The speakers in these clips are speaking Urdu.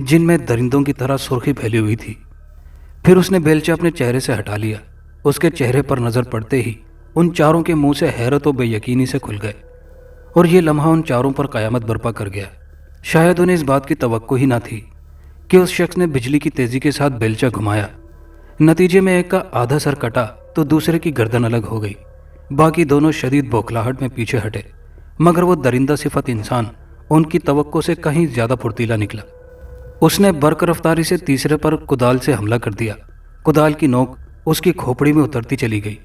جن میں درندوں کی طرح سرخی پھیلی ہوئی تھی۔ پھر اس نے بیلچہ اپنے چہرے سے ہٹا لیا۔ اس کے چہرے پر نظر پڑتے ہی ان چاروں کے منہ سے حیرت و بے یقینی سے کھل گئے، اور یہ لمحہ ان چاروں پر قیامت برپا کر گیا۔ شاید انہیں اس بات کی توقع ہی نہ تھی کہ اس شخص نے بجلی کی تیزی کے ساتھ بیلچہ گھمایا۔ نتیجے میں ایک کا آدھا سر کٹا تو دوسرے کی گردن الگ ہو گئی۔ باقی دونوں شدید بوکھلاہٹ میں پیچھے ہٹے، مگر وہ درندہ صفت انسان ان کی توقع سے کہیں زیادہ پھرتیلا نکلا۔ اس نے برق رفتاری سے تیسرے پر کدال سے حملہ کر دیا۔ کدال کی نوک اس کی کھوپڑی میں اترتی چلی گئی۔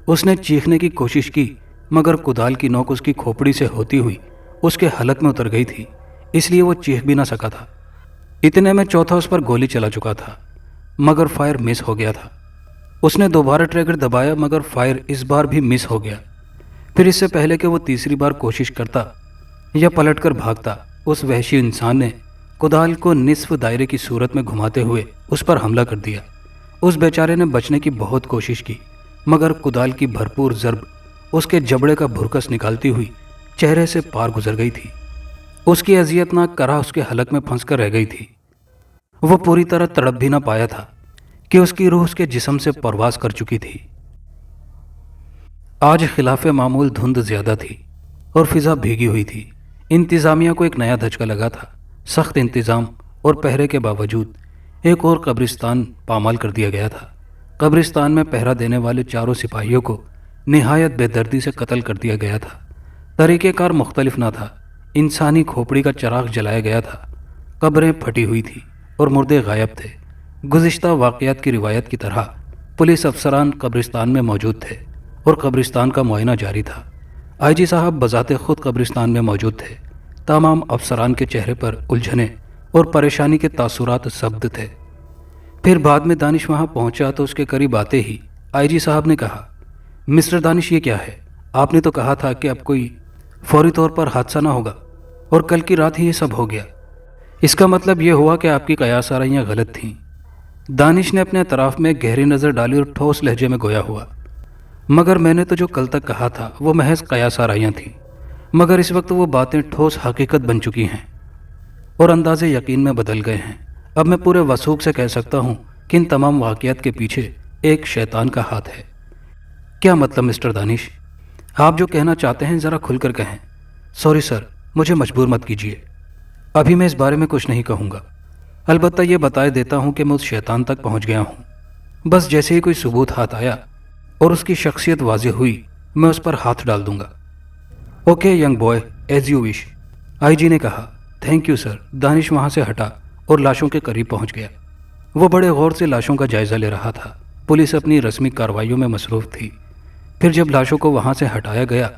اس نے چیخنے کی کوشش کی، مگر کدال کی نوک اس کی کھوپڑی سے ہوتی ہوئی اس کے حلق میں اتر گئی تھی، اس لیے وہ چیخ بھی نہ سکا تھا۔ اتنے میں چوتھا اس پر گولی چلا چکا تھا، مگر فائر مس ہو گیا تھا۔ اس نے دوبارہ ٹریگر دبایا، مگر فائر اس بار بھی مس ہو گیا۔ پھر اس سے پہلے کہ وہ تیسری بار کوشش کرتا یا پلٹ کر بھاگتا، اس وحشی انسان نے کدال کو نصف دائرے کی صورت میں گھماتے ہوئے اس پر حملہ کر دیا۔ اس بیچارے نے بچنے کی بہت کوشش کی، مگر کدال کی بھرپور ضرب اس کے جبڑے کا بھرکس نکالتی ہوئی چہرے سے پار گزر گئی تھی۔ اس کی اذیتناک کرا اس کے حلق میں پھنس کر رہ گئی تھی۔ وہ پوری طرح تڑپ بھی نہ پایا تھا کہ اس کی روح اس کے جسم سے پرواز کر چکی تھی۔ آج خلاف معمول دھند زیادہ تھی اور فضا بھیگی ہوئی تھی۔ انتظامیہ کو ایک نیا دھچکا لگا تھا۔ سخت انتظام اور پہرے کے باوجود ایک اور قبرستان پامال کر دیا گیا تھا۔ قبرستان میں پہرا دینے والے چاروں سپاہیوں کو نہایت بے دردی سے قتل کر دیا گیا تھا۔ طریقہ کار مختلف نہ تھا۔ انسانی کھوپڑی کا چراغ جلایا گیا تھا، قبریں پھٹی ہوئی تھی اور مردے غائب تھے۔ گزشتہ واقعات کی روایت کی طرح پولیس افسران قبرستان میں موجود تھے اور قبرستان کا معائنہ جاری تھا۔ آئی جی صاحب بذات خود قبرستان میں موجود تھے۔ تمام افسران کے چہرے پر الجھنیں اور پریشانی کے تاثرات ضبط تھے۔ پھر بعد میں دانش وہاں پہنچا تو اس کے قریب آتے ہی آئی جی صاحب نے کہا، مسٹر دانش یہ کیا ہے؟ آپ نے تو کہا تھا کہ اب کوئی فوری طور پر حادثہ نہ ہوگا، اور کل کی رات ہی یہ سب ہو گیا۔ اس کا مطلب یہ ہوا کہ آپ کی قیاس آرائیاں غلط تھیں۔ دانش نے اپنے اطراف میں گہری نظر ڈالی اور ٹھوس لہجے میں گویا ہوا، مگر میں نے تو جو کل تک کہا تھا وہ محض قیاس آرائیاں تھیں، مگر اس وقت وہ باتیں ٹھوس حقیقت بن چکی ہیں اور انداز یقین میں بدل گئے ہیں۔ اب میں پورے وثوق سے کہہ سکتا ہوں کہ ان تمام واقعات کے پیچھے ایک شیطان کا ہاتھ ہے۔ کیا مطلب مسٹر دانش؟ آپ جو کہنا چاہتے ہیں ذرا کھل کر کہیں۔ سوری سر، مجھے مجبور مت کیجیے۔ ابھی میں اس بارے میں کچھ نہیں کہوں گا، البتہ یہ بتائے دیتا ہوں کہ میں اس شیطان تک پہنچ گیا ہوں۔ بس جیسے ہی کوئی ثبوت ہاتھ آیا اور اس کی شخصیت واضح ہوئی، میں اس پر ہاتھ ڈال دوں گا۔ Okay young boy, as you wish, I G نے کہا۔ Thank you sir. دانش وہاں سے ہٹا اور لاشوں کے قریب پہنچ گیا۔ وہ بڑے غور سے لاشوں کا جائزہ لے رہا تھا۔ پولیس اپنی رسمی کارروائیوں میں مصروف تھی۔ پھر جب لاشوں کو وہاں سے ہٹایا گیا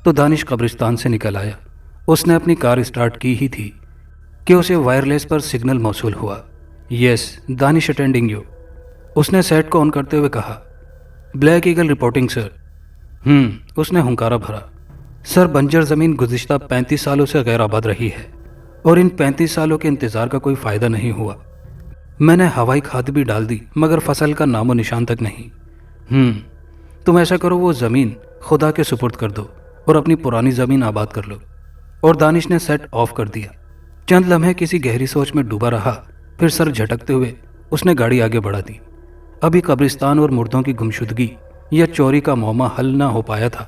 تو دانش قبرستان سے نکل آیا۔ اس نے اپنی کار اسٹارٹ کی ہی تھی کہ اسے وائرلیس پر سگنل موصول ہوا۔ یس دانش اٹینڈنگ یو، اس نے سیٹ کو آن کرتے ہوئے کہا۔ بلیک ایگل رپورٹنگ سر۔ اس نے ہنکارا بھرا۔ سر بنجر زمین گزشتہ 35 سالوں سے غیر آباد رہی ہے، اور ان 35 سالوں کے انتظار کا کوئی فائدہ نہیں ہوا۔ میں نے ہوائی کھاد بھی ڈال دی، مگر فصل کا نام و نشان تک نہیں۔ تم ایسا کرو، وہ زمین خدا کے سپرد کر دو اور اپنی پرانی زمین آباد کر لو۔ اور دانش نے سیٹ آف کر دیا۔ چند لمحے کسی گہری سوچ میں ڈوبا رہا، پھر سر جھٹکتے ہوئے اس نے گاڑی آگے بڑھا دی۔ ابھی قبرستان اور مردوں کی گمشدگی یا چوری کا معمہ حل نہ ہو پایا تھا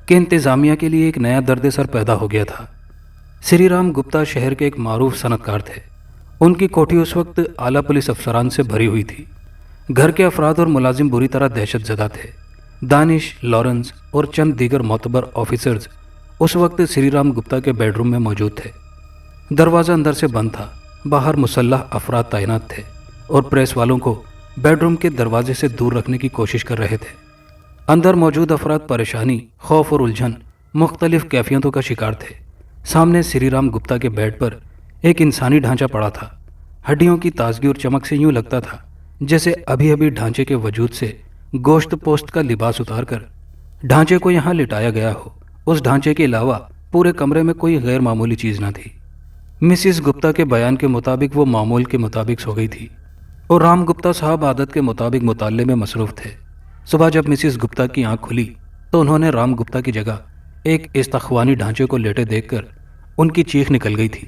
کہ انتظامیہ کے لیے ایک نیا درد سر پیدا ہو گیا تھا۔ سری رام گپتا شہر کے ایک معروف صنعت کار تھے۔ ان کی کوٹھی اس وقت اعلیٰ پولیس افسران سے بھری ہوئی تھی۔ گھر کے افراد اور ملازم بری طرح دہشت زدہ تھے۔ دانش، لارنس اور چند دیگر معتبر آفیسرز اس وقت سری رام گپتا کے بیڈ روم میں موجود تھے۔ دروازہ اندر سے بند تھا۔ باہر مسلح افراد تعینات تھے اور پریس والوں کو بیڈ روم کے دروازے سے دور رکھنے کی کوشش کر رہے تھے۔ اندر موجود افراد پریشانی، خوف اور الجھن مختلف کیفیتوں کا شکار تھے۔ سامنے سری رام گپتا کے بیڈ پر ایک انسانی ڈھانچہ پڑا تھا۔ ہڈیوں کی تازگی اور چمک سے یوں لگتا تھا جیسے ابھی ابھی ڈھانچے کے وجود سے گوشت پوست کا لباس اتار کر ڈھانچے کو یہاں لٹایا گیا ہو۔ اس ڈھانچے کے علاوہ پورے کمرے میں کوئی غیر معمولی چیز نہ تھی۔ مسز گپتا کے بیان کے مطابق وہ معمول کے مطابق سو گئی تھی، اور رام گپتا صاحب عادت کے مطابق مطالعے میں مصروف تھے۔ صبح جب مسز گپتا کی آنکھ کھلی تو انہوں نے رام گپتا کی جگہ ایک استخوانی ڈھانچے کو لیٹے دیکھ کر ان کی چیخ نکل گئی تھی۔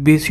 20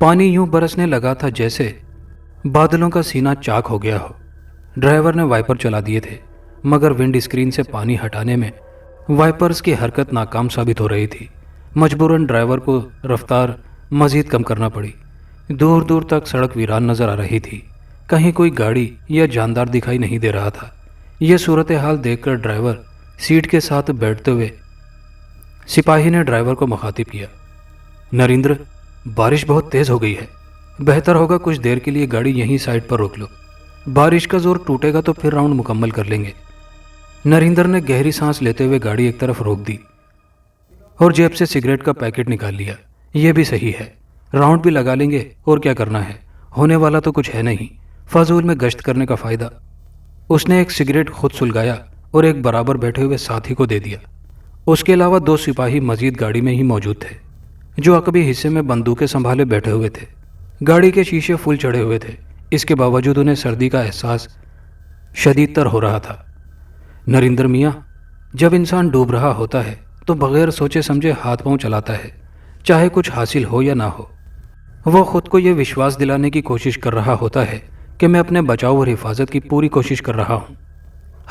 پانی یوں برسنے لگا تھا جیسے بادلوں کا سینہ چاک ہو گیا ہو۔ ڈرائیور نے وائپر چلا دیے تھے، مگر ونڈ اسکرین سے پانی ہٹانے میں وائپرز کی حرکت ناکام ثابت ہو رہی تھی۔ مجبوراً ڈرائیور کو رفتار مزید کم کرنا پڑی۔ دور دور تک سڑک ویران نظر آ رہی تھی، کہیں کوئی گاڑی یا جاندار دکھائی نہیں دے رہا تھا۔ یہ صورتحال دیکھ کر ڈرائیور سیٹ کے ساتھ بیٹھتے ہوئے سپاہی نے ڈرائیور کو مخاطب کیا، نریندر، بارش بہت تیز ہو گئی ہے، بہتر ہوگا کچھ دیر کے لیے گاڑی یہیں سائڈ پر روک لو، بارش کا زور ٹوٹے گا تو پھر راؤنڈ مکمل کر لیں گے۔ نریندر نے گہری سانس لیتے ہوئے گاڑی ایک طرف روک دی اور جیب سے سگریٹ کا پیکٹ نکال لیا۔ یہ بھی صحیح ہے، راؤنڈ بھی لگا لیں گے، اور کیا کرنا ہے، ہونے والا تو کچھ ہے نہیں، فضول میں گشت کرنے کا فائدہ۔ اس نے ایک سگریٹ خود سلگایا اور ایک برابر بیٹھے ہوئے ساتھی کو دے دیا۔ اس کے علاوہ 2 سپاہی مزید گاڑی میں ہی موجود تھے، جو عقبی حصے میں بندوقیں سنبھالے بیٹھے ہوئے تھے۔ گاڑی کے شیشے فل چڑھے ہوئے تھے، اس کے باوجود انہیں سردی کا احساس شدید تر ہو رہا تھا۔ نریندر میاں، جب انسان ڈوب رہا ہوتا ہے تو بغیر سوچے سمجھے ہاتھ پاؤں چلاتا ہے، چاہے کچھ حاصل ہو یا نہ ہو۔ وہ خود کو یہ وشواس دلانے کی کوشش کر رہا ہوتا ہے کہ میں اپنے بچاؤ اور حفاظت کی پوری کوشش کر رہا ہوں۔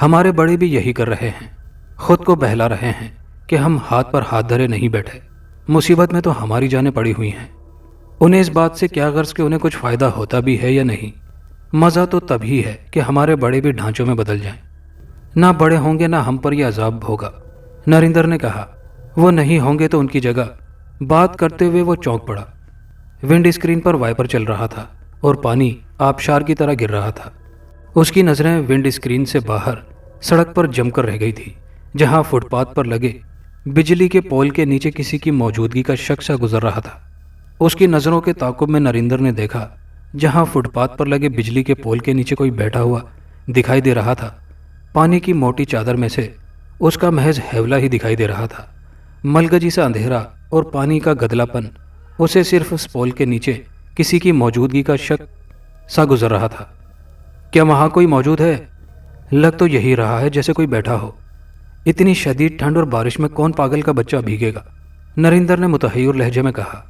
ہمارے بڑے بھی یہی کر رہے ہیں، خود کو بہلا رہے ہیں کہ ہم ہاتھ پر ہاتھ دھرے نہیں بیٹھے، مصیبت میں تو ہماری جانیں پڑی ہوئی ہیں۔ انہیں اس بات سے کیا غرض کہ انہیں کچھ فائدہ ہوتا بھی ہے یا نہیں، مزہ تو تب ہی ہے کہ ہمارے بڑے بھی ڈھانچوں میں بدل جائیں۔ نہ بڑے ہوں گے نہ ہم پر یہ عذاب ہوگا، نریندر نے کہا۔ وہ نہیں ہوں گے تو ان کی جگہ، بات کرتے ہوئے وہ چونک پڑا۔ ونڈ اسکرین پر وائپر چل رہا تھا اور پانی آبشار کی طرح گر رہا تھا۔ اس کی نظریں ونڈ اسکرین سے باہر سڑک پر جم کر رہ گئی تھی، جہاں فٹ پاتھ پر لگے بجلی کے پول کے نیچے کسی کی موجودگی کا شک سا گزر رہا تھا۔ اس کی نظروں کے تعاقب میں نریندر نے دیکھا، جہاں فٹ پاتھ پر لگے بجلی کے پول کے نیچے کوئی بیٹھا ہوا دکھائی دے رہا تھا۔ پانی کی موٹی چادر میں سے اس کا محض ہیولا ہی دکھائی دے رہا تھا۔ ملگجی سا اندھیرا اور پانی کا گدلا پن اسے صرف اس پول کے نیچے کسی کی موجودگی کا شک سا گزر رہا تھا۔ کیا وہاں کوئی موجود ہے؟ لگ تو یہی رہا ہے جیسے کوئی بیٹھا ہو۔ اتنی شدید ٹھنڈ اور بارش میں کون پاگل کا بچہ بھیگے گا؟ نریندر نے متحیر لہجے میں کہا۔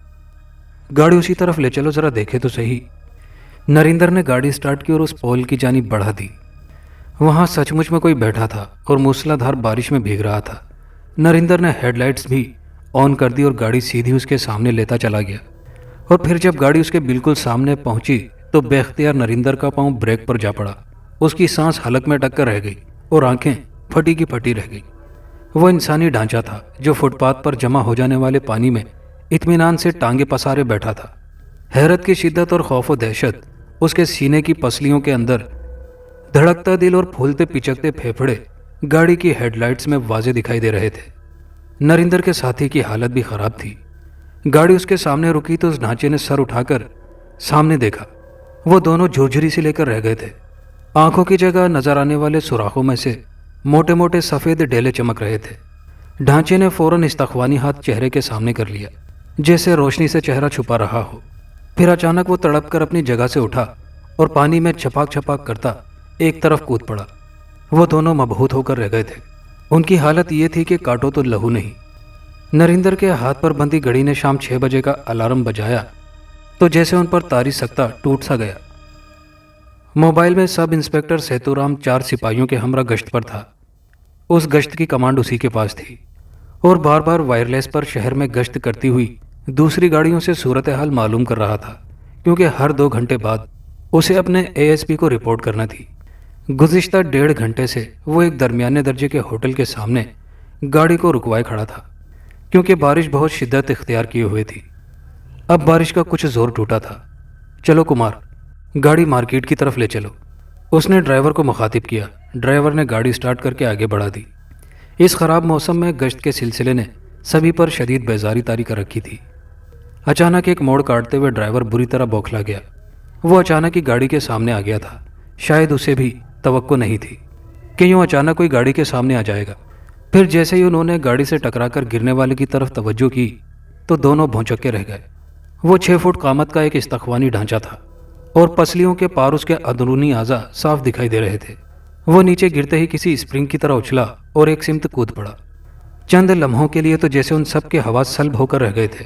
گاڑی اسی طرف لے چلو، ذرا دیکھے تو صحیح۔ نریندر نے گاڑی سٹارٹ کی اور اس پول کی جانب بڑھا دی۔ وہاں سچ مچ میں کوئی بیٹھا تھا اور موسلا دھار بارش میں بھیگ رہا تھا۔ نریندر نے ہیڈ لائٹس بھی آن کر دی اور گاڑی سیدھی اس کے سامنے لیتا چلا گیا، اور پھر جب گاڑی اس کے بالکل سامنے پہنچی تو بے اختیار نریندر کا پاؤں بریک پر جا پڑا۔ اس کی سانس حلق میں اٹک کر رہ گئی اور آنکھیں پھٹی کی پھٹی رہ گئی۔ وہ انسانی ڈھانچہ تھا جو فٹ پاتھ پر جمع ہو جانے والے پانی میں اطمینان سے ٹانگیں پسارے بیٹھا تھا۔ حیرت کی شدت اور خوف و دہشت اس کے سینے کی پسلیوں کے اندر، دھڑکتا دل اور پھولتے پچکتے پھیپھڑے گاڑی کی ہیڈ لائٹس میں واضح دکھائی دے رہے تھے۔ نریندر کے ساتھی کی حالت بھی خراب تھی۔ گاڑی اس کے سامنے رکی تو اس ڈھانچے نے سر اٹھا کر سامنے دیکھا۔ وہ دونوں جھرجھری سے لے کر رہ گئے تھے۔ آنکھوں کی جگہ نظر آنے والے سوراخوں میں سے موٹے موٹے سفید ڈیلے چمک رہے تھے۔ ڈھانچے نے فوراً استخوانی ہاتھ چہرے کے سامنے کر لیا، جیسے روشنی سے چہرہ چھپا رہا ہو۔ پھر اچانک وہ تڑپ کر اپنی جگہ سے اٹھا اور پانی میں چھپاک چھپاک کرتا ایک طرف کود پڑا۔ وہ دونوں مبہوت ہو کر رہ گئے تھے۔ ان کی حالت یہ تھی کہ کاٹو تو لہو نہیں۔ نریندر کے ہاتھ پر بندھی گھڑی نے شام 6 بجے کا الارم بجایا تو جیسے ان پر طاری سکتا ٹوٹ سا گیا۔ موبائل میں سب انسپکٹر سیتو رام 4 سپاہیوں کے ہمراہ گشت پر تھا۔ اس گشت کی کمانڈ اسی کے پاس تھی اور بار بار وائرلیس پر شہر میں گشت کرتی ہوئی دوسری گاڑیوں سے صورتحال معلوم کر رہا تھا، کیونکہ ہر 2 گھنٹے بعد اسے اپنے ASP کو رپورٹ کرنا تھی۔ گزشتہ 1.5 گھنٹے سے وہ ایک درمیانے درجے کے ہوٹل کے سامنے گاڑی کو رکوائے کھڑا تھا، کیونکہ بارش بہت شدت اختیار کیے ہوئے تھی۔ اب بارش کا کچھ زور ٹوٹا تھا۔ چلو کمار، گاڑی مارکیٹ کی طرف لے چلو، اس نے ڈرائیور کو مخاطب کیا۔ ڈرائیور نے گاڑی سٹارٹ کر کے آگے بڑھا دی۔ اس خراب موسم میں گشت کے سلسلے نے سبھی پر شدید بیزاری طاری کر رکھی تھی۔ اچانک ایک موڑ کاٹتے ہوئے ڈرائیور بری طرح بوکھلا گیا۔ وہ اچانک ہی گاڑی کے سامنے آ گیا تھا۔ شاید اسے بھی توقع نہیں تھی کہ یوں اچانک کوئی گاڑی کے سامنے آ جائے گا۔ پھر جیسے ہی انہوں نے گاڑی سے ٹکرا کر گرنے والے کی طرف توجہ کی تو دونوں بھونچکے رہ گئے۔ وہ 6 فٹ قامت کا ایک استخوانی ڈھانچہ تھا اور پسلیوں کے پار اس کے اندرونی اعضاء صاف دکھائی دے رہے تھے۔ وہ نیچے گرتے ہی کسی اسپرنگ کی طرح اچھلا اور ایک سمت کود پڑا۔ چند لمحوں کے لیے تو جیسے ان سب کے حواس سلب ہو کر رہ گئے تھے۔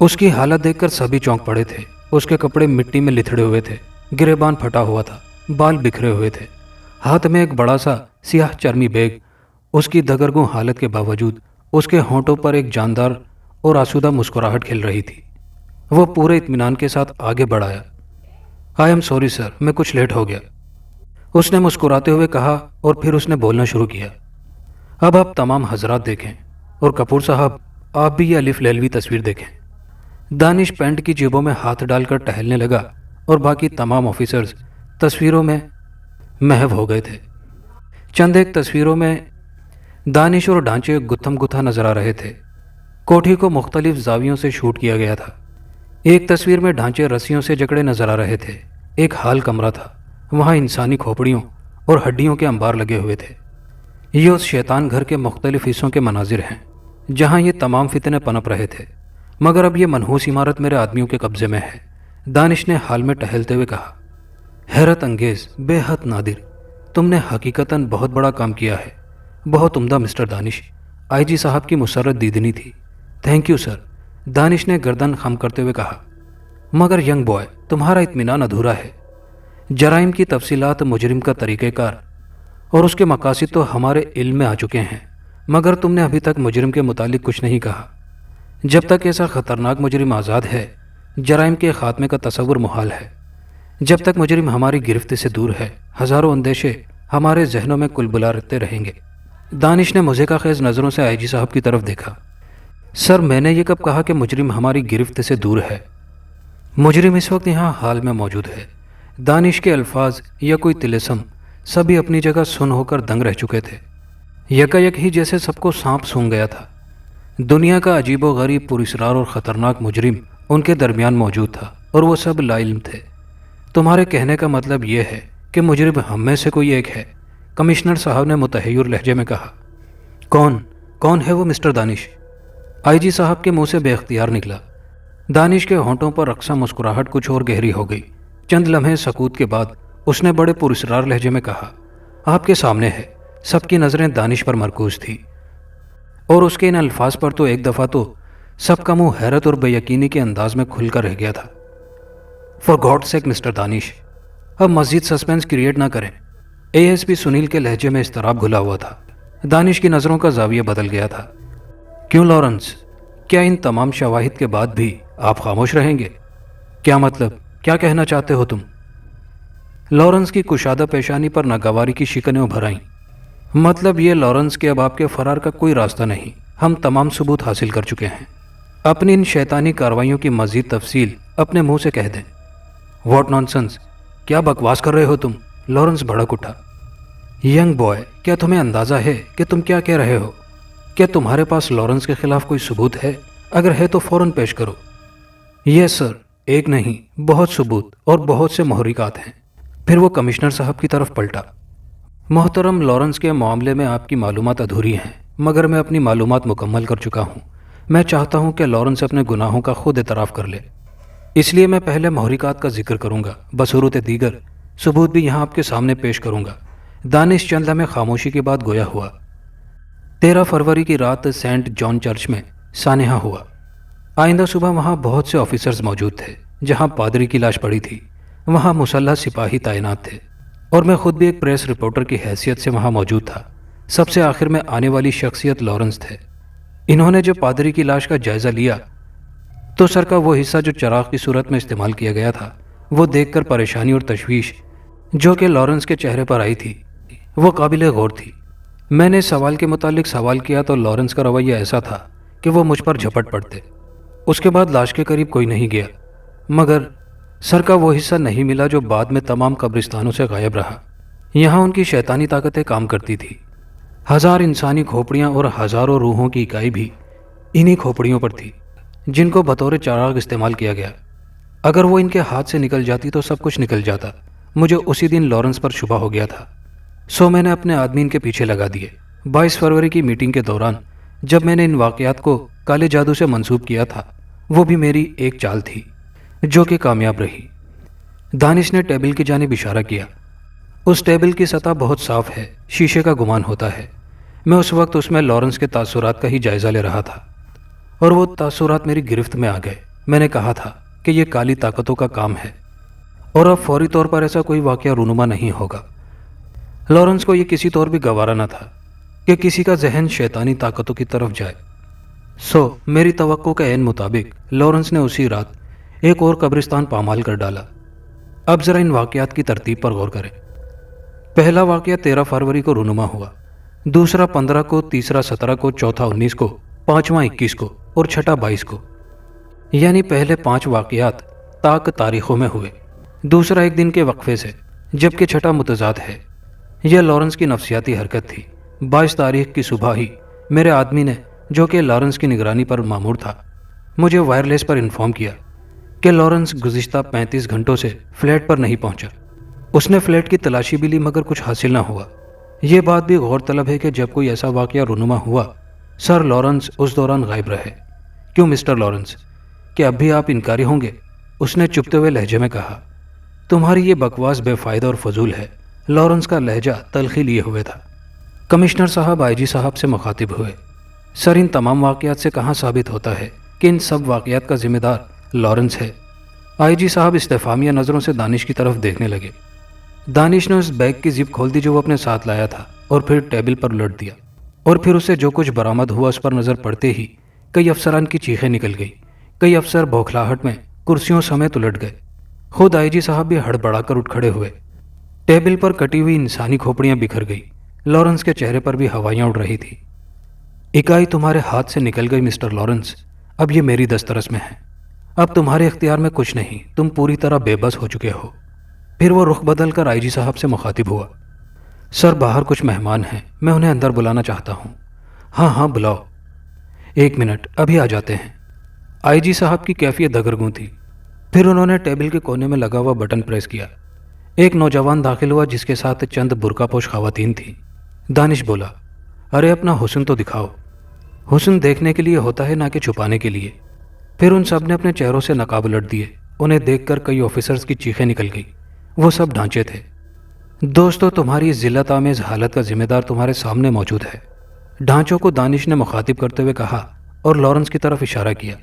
اس کی حالت دیکھ کر سبھی چونک پڑے تھے۔ اس کے کپڑے مٹی میں لتھڑے ہوئے تھے، گریبان پھٹا ہوا تھا، بال بکھرے ہوئے تھے، ہاتھ میں ایک بڑا سا سیاہ چرمی بیگ۔ اس کی دگرگوں حالت کے باوجود اس کے ہونٹوں پر ایک جاندار اور آسودہ مسکراہٹ کھل رہی تھی۔ وہ پورے اطمینان کے ساتھ آگے بڑھایا۔ آئی ایم سوری سر، میں کچھ لیٹ ہو گیا، اس نے مسکراتے ہوئے کہا، اور پھر اس نے بولنا شروع کیا۔ اب آپ تمام حضرات دیکھیں، اور کپور صاحب آپ بھی یہ الف لیلوی تصویر دیکھیں۔ دانش پینٹ کی جیبوں میں ہاتھ ڈال کر ٹہلنے لگا اور باقی تمام آفیسرز تصویروں میں محو ہو گئے تھے۔ چند ایک تصویروں میں دانش اور ڈھانچے گتھم گتھا نظر آ رہے تھے۔ کوٹھی کو مختلف زاویوں سے شوٹ کیا گیا تھا۔ ایک تصویر میں ڈھانچے رسیوں سے جکڑے نظر آ رہے تھے۔ ایک ہال کمرہ تھا، وہاں انسانی کھوپڑیوں اور ہڈیوں کے انبار لگے ہوئے تھے۔ یہ اس شیطان گھر کے مختلف حصوں کے مناظر ہیں جہاں یہ تمام فتنے پنپ رہے تھے، مگر اب یہ منحوس عمارت میرے آدمیوں کے قبضے میں ہے، دانش نے حال میں ٹہلتے ہوئے کہا۔ حیرت انگیز، بے حد نادر، تم نے حقیقتاً بہت بڑا کام کیا ہے، بہت عمدہ مسٹر دانش۔ آئی جی صاحب کی مسرت دیدنی تھی۔ تھینک یو سر، دانش نے گردن خم کرتے ہوئے کہا۔ مگر ینگ بوائے، تمہارا اطمینان ادھورا ہے۔ جرائم کی تفصیلات، مجرم کا طریقہ کار اور اس کے مقاصد تو ہمارے علم میں آ چکے ہیں، مگر تم نے ابھی تک مجرم کے متعلق کچھ نہیں کہا۔ جب تک ایسا خطرناک مجرم آزاد ہے، جرائم کے خاتمے کا تصور محال ہے۔ جب تک مجرم ہماری گرفت سے دور ہے، ہزاروں اندیشے ہمارے ذہنوں میں کلبلاتے رہیں گے۔ دانش نے مزے کا خیز نظروں سے آئی جی صاحب کی طرف دیکھا۔ سر، میں نے یہ کب کہا کہ مجرم ہماری گرفت سے دور ہے؟ مجرم اس وقت یہاں حال میں موجود ہے۔ دانش کے الفاظ یا کوئی طلسم سبھی اپنی جگہ سن ہو کر دنگ رہ چکے تھے۔ یکایک ہی جیسے سب کو سانپ سونگھ گیا تھا۔ دنیا کا عجیب و غریب، پراسرار اور خطرناک مجرم ان کے درمیان موجود تھا، اور وہ سب لا علم تھے۔ تمہارے کہنے کا مطلب یہ ہے کہ مجرم ہم میں سے کوئی ایک ہے؟ کمشنر صاحب نے متحیر لہجے میں کہا۔ کون ہے وہ مسٹر دانش؟ آئی جی صاحب کے منہ سے بے اختیار نکلا۔ دانش کے ہونٹوں پر رقصہ مسکراہٹ کچھ اور گہری ہو گئی۔ چند لمحے سکوت کے بعد اس نے بڑے پراسرار لہجے میں کہا، آپ کے سامنے ہے۔ سب کی نظریں دانش پر مرکوز تھی، اور اس کے ان الفاظ پر تو ایک دفعہ تو سب کا منہ حیرت اور بے یقینی کے انداز میں کھل کر رہ گیا تھا۔ فار گاڈ سیک مسٹر دانش، اب مزید سسپینس کریٹ نہ کریں۔ اے ایس پی سنیل کے لہجے میں اضطراب گھلا ہوا تھا۔ دانش کی نظروں کا زاویہ بدل گیا تھا۔ کیوں لارنس، کیا ان تمام شواہد کے بعد بھی آپ خاموش رہیں گے؟ کیا مطلب، کیا کہنا چاہتے ہو تم؟ لارنس کی کشادہ پیشانی پر ناگواری کی شکنیں ابھر آئیں۔ مطلب یہ لارنس کہ اب آپ کے فرار کا کوئی راستہ نہیں، ہم تمام ثبوت حاصل کر چکے ہیں۔ اپنی ان شیطانی کارروائیوں کی مزید تفصیل اپنے منہ سے کہہ دیں۔ واٹ نانسنس، کیا بکواس کر رہے ہو تم؟ لارنس بھڑک اٹھا۔ ینگ بوائے، کیا تمہیں اندازہ ہے کہ تم کیا کہہ رہے ہو؟ کیا تمہارے پاس لارنس کے خلاف کوئی ثبوت ہے؟ اگر ہے تو فوراً پیش کرو۔ یس سر، ایک نہیں، بہت ثبوت اور بہت سے محرکات ہیں۔ پھر وہ کمشنر صاحب کی طرف پلٹا۔ محترم، لارنس کے معاملے میں آپ کی معلومات ادھوری ہیں، مگر میں اپنی معلومات مکمل کر چکا ہوں۔ میں چاہتا ہوں کہ لارنس اپنے گناہوں کا خود اعتراف کر لے، اس لیے میں پہلے محرکات کا ذکر کروں گا، بصورت دیگر ثبوت بھی یہاں آپ کے سامنے پیش کروں گا۔ دانش چند لمحے خاموشی کے بعد گویا ہوا۔ 13 فروری کی رات سینٹ جان چرچ میں سانحہ ہوا۔ آئندہ صبح وہاں بہت سے آفیسرز موجود تھے۔ جہاں پادری کی لاش پڑی تھی، وہاں مسلح سپاہی تعینات تھے، اور میں خود بھی ایک پریس رپورٹر کی حیثیت سے وہاں موجود تھا۔ سب سے آخر میں آنے والی شخصیت لارنس تھے۔ انہوں نے جب پادری کی لاش کا جائزہ لیا تو سر کا وہ حصہ جو چراغ کی صورت میں استعمال کیا گیا تھا، وہ دیکھ کر پریشانی اور تشویش جو کہ لارنس کے چہرے پر آئی تھی، وہ قابل غور تھی۔ میں نے سوال کے متعلق سوال کیا تو لارنس کا رویہ ایسا تھا کہ وہ مجھ پر جھپٹ پڑتے۔ اس کے بعد لاش کے قریب کوئی نہیں گیا، مگر سر کا وہ حصہ نہیں ملا جو بعد میں تمام قبرستانوں سے غائب رہا۔ یہاں ان کی شیطانی طاقتیں کام کرتی تھی۔ 1000 انسانی کھوپڑیاں اور ہزاروں روحوں کی اکائی بھی انہی کھوپڑیوں پر تھی، جن کو بطور چراغ استعمال کیا گیا۔ اگر وہ ان کے ہاتھ سے نکل جاتی تو سب کچھ نکل جاتا۔ مجھے اسی دن لارنس پر شبہ ہو گیا تھا، سو میں نے اپنے آدمی ان کے پیچھے لگا دیے۔ 22 فروری کی میٹنگ کے دوران جب میں نے ان واقعات کو کالے جادو سے منسوب کیا تھا، وہ بھی میری ایک چال تھی جو کہ کامیاب رہی۔ دانش نے ٹیبل کی جانب اشارہ کیا۔ اس ٹیبل کی سطح بہت صاف ہے، شیشے کا گمان ہوتا ہے۔ میں اس وقت اس میں لارنس کے تاثرات کا ہی جائزہ لے رہا تھا، اور وہ تاثرات میری گرفت میں آ گئے۔ میں نے کہا تھا کہ یہ کالی طاقتوں کا کام ہے اور اب فوری طور پر ایسا کوئی واقعہ رونما نہیں ہوگا۔ لارنس کو یہ کسی طور بھی گوارا نہ تھا کہ کسی کا ذہن شیطانی طاقتوں کی طرف جائے۔ میری توقع کے عین مطابق لارنس نے اسی رات ایک اور قبرستان پامال کر ڈالا۔ اب ذرا ان واقعات کی ترتیب پر غور کریں۔ پہلا واقعہ 13 فروری کو رونما ہوا، دوسرا 15 کو، تیسرا 17 کو، چوتھا 19 کو، پانچواں 21 کو اور چھٹا 22 کو، یعنی پہلے 5 واقعات تاک تاریخوں میں ہوئے، دوسرا ایک دن کے وقفے سے، جبکہ چھٹا متضاد ہے۔ یہ لارنس کی نفسیاتی حرکت تھی۔ 22 تاریخ کی صبح ہی میرے آدمی نے، جو کہ لارنس کی نگرانی پر مامور تھا، مجھے وائرلیس پر انفارم کیا کہ لارنس گزشتہ 35 گھنٹوں سے فلیٹ پر نہیں پہنچا۔ اس نے فلیٹ کی تلاشی بھی لی مگر کچھ حاصل نہ ہوا۔ یہ بات بھی غور طلب ہے کہ جب کوئی ایسا واقعہ رونما ہوا، سر لارنس اس دوران غائب رہے۔ کیوں مسٹر لارنس، کہ اب بھی آپ انکاری ہوں گے؟ اس نے چپتے ہوئے لہجے میں کہا۔ تمہاری یہ بکواس بے فائدہ اور فضول ہے۔ لارنس کا لہجہ تلخی لیے ہوئے تھا۔ کمشنر صاحب آئی جی صاحب سے مخاطب ہوئے۔ سر، ان تمام واقعات سے کہاں ثابت ہوتا ہے کہ ان سب واقعات کا ذمہ دار لارنس ہے؟ آئی جی صاحب استفہامیہ نظروں سے دانش کی طرف دیکھنے لگے۔ دانش نے اس بیگ کی زپ کھول دی جو وہ اپنے ساتھ لایا تھا اور پھر ٹیبل پر الٹ دیا، اور پھر اسے جو کچھ برآمد ہوا اس پر نظر پڑتے ہی کئی افسران کی چیخیں نکل گئی۔ کئی افسر بوکھلاہٹ میں کرسیوں سمیت الٹ گئے۔ خود آئی جی صاحب بھی ہڑبڑا کر اٹھ کھڑے ہوئے۔ ٹیبل پر کٹی ہوئی انسانی کھوپڑیاں بکھر گئی۔ لارنس کے چہرے پر بھی ہوائیاں اڑ رہی تھی۔ اکائی تمہارے ہاتھ سے نکل گئی مسٹر لارنس، اب یہ میری دسترس میں ہے۔ اب تمہارے اختیار میں کچھ نہیں، تم پوری طرح بے بس ہو چکے ہو۔ پھر وہ رخ بدل کر آئی جی صاحب سے مخاطب ہوا۔ سر، باہر کچھ مہمان ہیں، میں انہیں اندر بلانا چاہتا ہوں۔ ہاں ہاں بلاؤ۔ 1 منٹ، ابھی آ جاتے ہیں۔ آئی جی صاحب کی کیفیت دگرگوں تھی۔ پھر انہوں نے ٹیبل کے کونے میں لگا ہوا بٹن پریس کیا۔ ایک نوجوان داخل ہوا جس کے ساتھ چند برقع پوش خواتین تھیں۔ دانش بولا، ارے اپنا حسن تو دکھاؤ۔ حسن دیکھنے کے لیے ہوتا ہے، نہ کہ چھپانے کے لیے۔ پھر ان سب نے اپنے چہروں سے نقاب الٹ دیے۔ انہیں دیکھ کر کئی آفیسرز کی چیخیں نکل گئی۔ وہ سب ڈھانچے تھے۔ دوستو، تمہاری اس ذلت آمیز حالت کا ذمہ دار تمہارے سامنے موجود ہے، ڈھانچوں کو دانش نے مخاطب کرتے ہوئے کہا اور لارنس کی طرف اشارہ کیا۔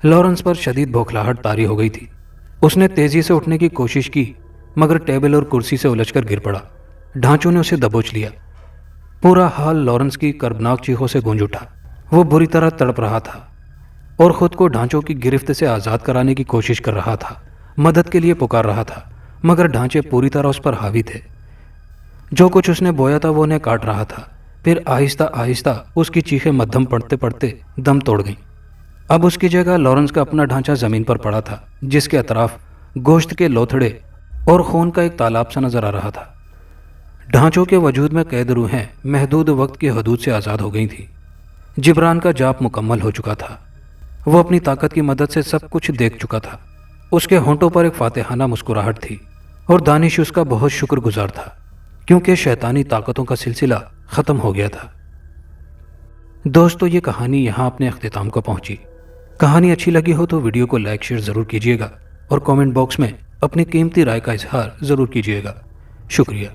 لارنس پر شدید بوکھلاہٹ طاری ہو گئی تھی۔ اس نے تیزی سے اٹھنے کی کوشش کی مگر ٹیبل اور کرسی سے الجھ کر گر پڑا۔ ڈھانچوں نے اسے دبوچ لیا۔ پورا حال لارنس کی کربناک چیخوں سے گونج اٹھا۔ وہ بری طرح تڑپ رہا تھا اور خود کو ڈھانچوں کی گرفت سے آزاد کرانے کی کوشش کر رہا تھا، مدد کے لیے پکار رہا تھا، مگر ڈھانچے پوری طرح اس پر حاوی تھے۔ جو کچھ اس نے بویا تھا وہ انہیں کاٹ رہا تھا۔ پھر آہستہ آہستہ اس کی چیخیں مدھم پڑتے پڑتے دم توڑ گئیں۔ اب اس کی جگہ لارنس کا اپنا ڈھانچہ زمین پر پڑا تھا، جس کے اطراف گوشت کے لوتھڑے اور خون کا ایک تالاب سا نظر آ رہا تھا۔ ڈھانچوں کے وجود میں قید روحیں محدود وقت کی حدود سے آزاد ہو گئی تھیں۔ جبران کا جاپ مکمل ہو چکا تھا۔ وہ اپنی طاقت کی مدد سے سب کچھ دیکھ چکا تھا۔ اس کے ہونٹوں پر ایک فاتحانہ مسکراہٹ تھی اور دانش اس کا بہت شکر گزار تھا، کیونکہ شیطانی طاقتوں کا سلسلہ ختم ہو گیا تھا۔ دوستو، یہ کہانی یہاں اپنے اختتام کو پہنچی۔ کہانی اچھی لگی ہو تو ویڈیو کو لائک شیئر ضرور کیجیے گا اور کامنٹ باکس میں اپنی قیمتی رائے کا اظہار ضرور کیجیے گا۔ شکریہ۔